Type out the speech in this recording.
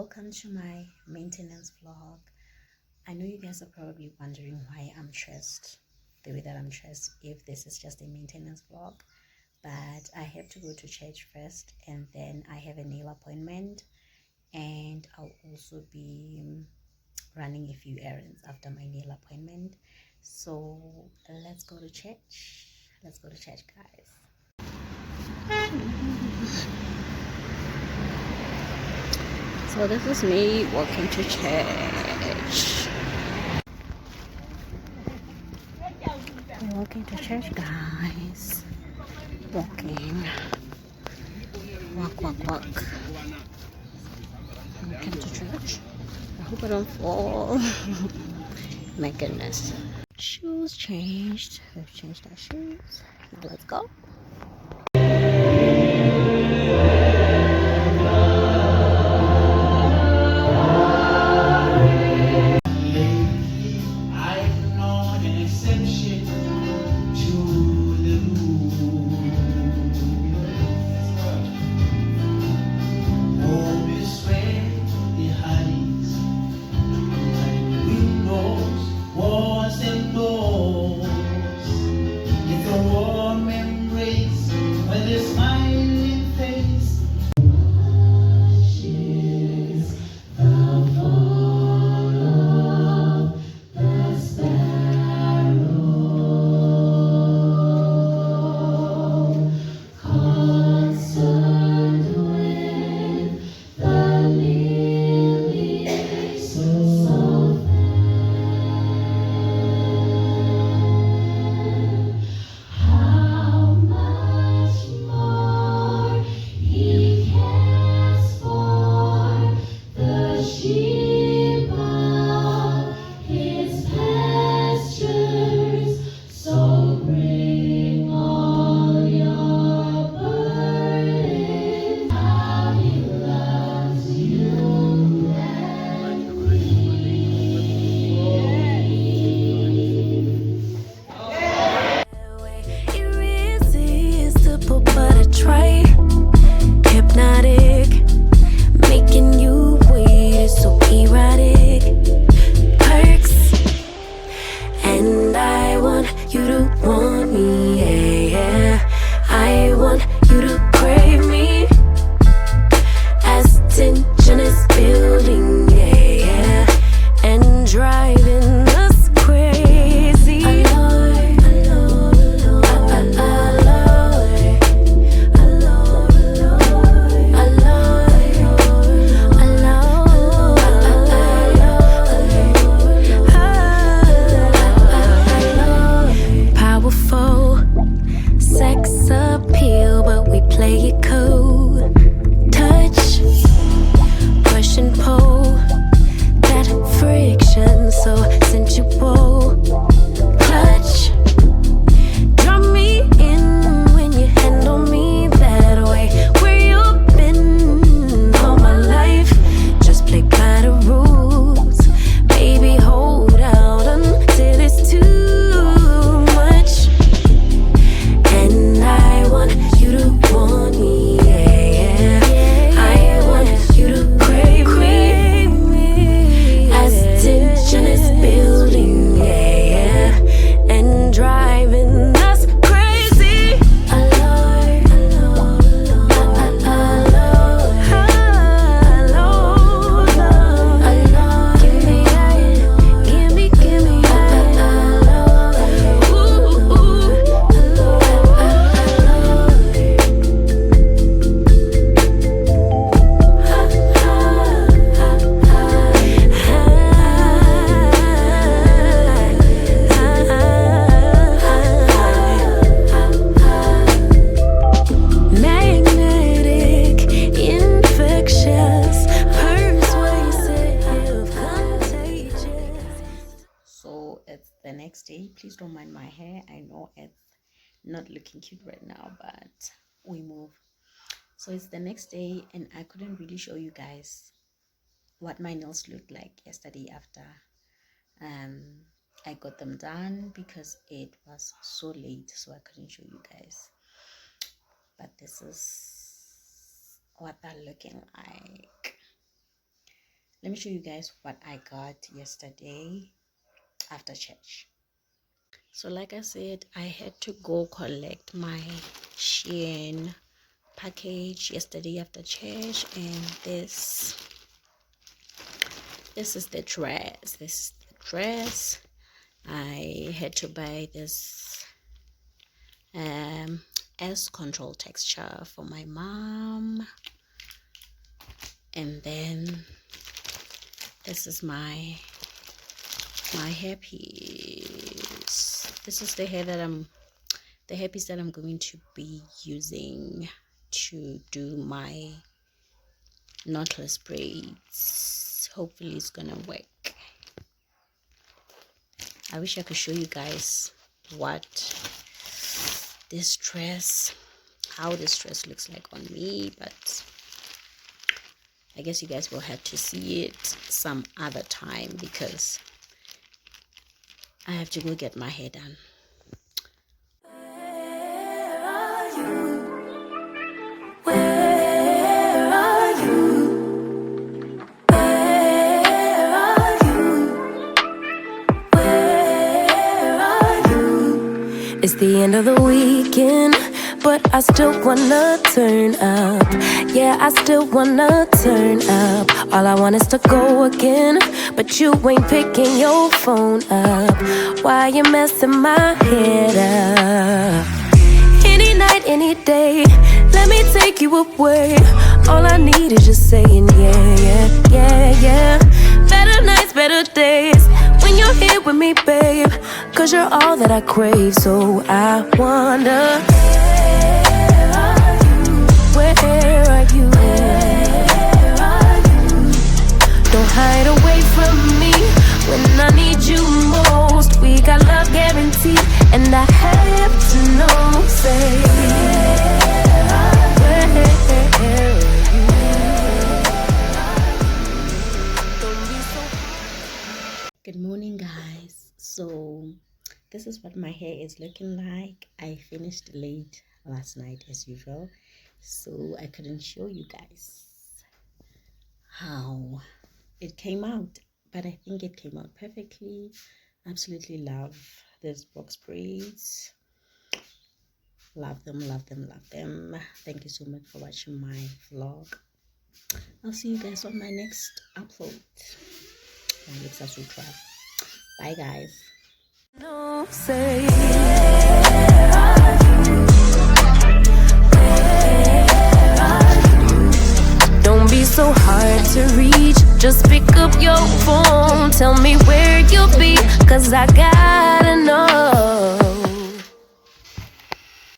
welcome to my maintenance vlog. I know you guys are probably wondering why I'm dressed the way that I'm dressed, if this is just a maintenance vlog, but I have to go to church first and then I have a nail appointment, and I'll also be running a few errands after my nail appointment. So let's go to church. Let's go to church, guys. So this is me walking to church. I'm walking to church, guys. Walking. Walk. Walking to church. I hope I don't fall. My goodness. Shoes changed. We've changed our shoes. Now let's go. The next day, please don't mind my hair. I know it's not looking cute right now, but we move. So it's the next day and I couldn't really show you guys what my nails looked like yesterday after I got them done because it was so late, so I couldn't show you guys. But this is what they're looking like. Let me show you guys what I got yesterday after church. So like I said, I had to go collect my Shein package yesterday after church, and this is the dress. This is the dress. I had to buy this S control texture for my mom, and then this is my hairpiece. This is the hairpiece that I'm going to be using to do my knotless braids. Hopefully it's gonna work. I wish I could show you guys how this dress looks like on me, but I guess you guys will have to see it some other time because I have to go get my hair done. It's the end of the weekend, but I still wanna turn up. Yeah, I still wanna turn up. All I want is to go again, but you ain't picking your phone up. Why you messing my head up? Any night, any day, let me take you away. All I need is just saying yeah, yeah, yeah, yeah. Better nights, better days, when you're here with me, babe, 'cause you're all that I crave. So I wonder, where are you? Don't hide away from me when I need you most. We got love guaranteed, and I have to know, say, where are you? Good morning, guys. So this is what my hair is looking like. I finished late last night as usual, so I couldn't show you guys how it came out, but I think it came out perfectly. Absolutely love these box braids. Love them, love them, love them. Thank you so much for watching my vlog. I'll see you guys on my next upload. Bye, guys. No, say, don't be so hard to reach. Just pick up your phone. Tell me where you'll be, 'cause I gotta know.